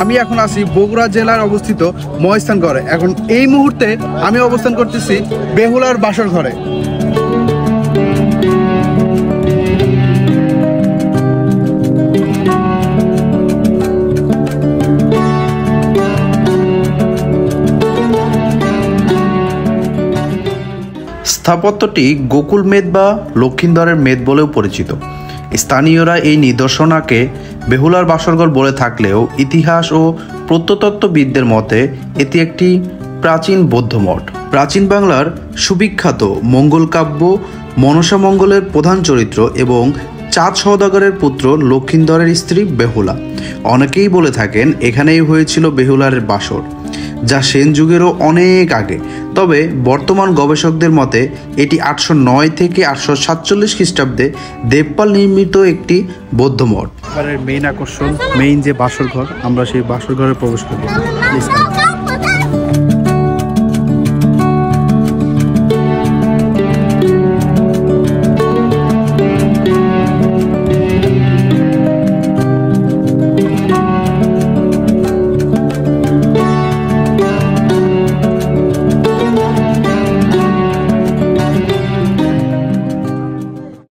আমি এখন আছি বগুড়া জেলার অবস্থিত মহাস্থানগড়ে। এখন এই মুহূর্তে আমি অবস্থান করতেছি বেহুলার বাসর ঘরে। স্থাপত্যটি গোকুল মেদ বা লক্ষিন্দরের মেদ বলেও পরিচিত। স্থানীয়রা এই নিদর্শনাকে বেহুলার বাসরঘর বলে থাকলেও ইতিহাস ও প্রত্নতত্ত্ববিদদের মতে এটি একটি প্রাচীন বৌদ্ধ মঠ। প্রাচীন বাংলার সুবিখ্যাত মঙ্গল কাব্য মনসা মঙ্গলের প্রধান চরিত্র এবং চাঁদ সওদাগরের পুত্র লক্ষিন্দরের স্ত্রী বেহুলা। অনেকেই বলে থাকেন এখানেই হয়েছিল বেহুলার বাসর, যা সেন যুগেরও অনেক আগে। তবে বর্তমান গবেষকদের মতে এটি 809 থেকে 847 খ্রিস্টাব্দে দেবপাল নির্মিত একটি বৌদ্ধ মঠ। মেইন আকর্ষণ, মেইন যে বাসর ঘর, আমরা সেই বাসর ঘরে প্রবেশ করি।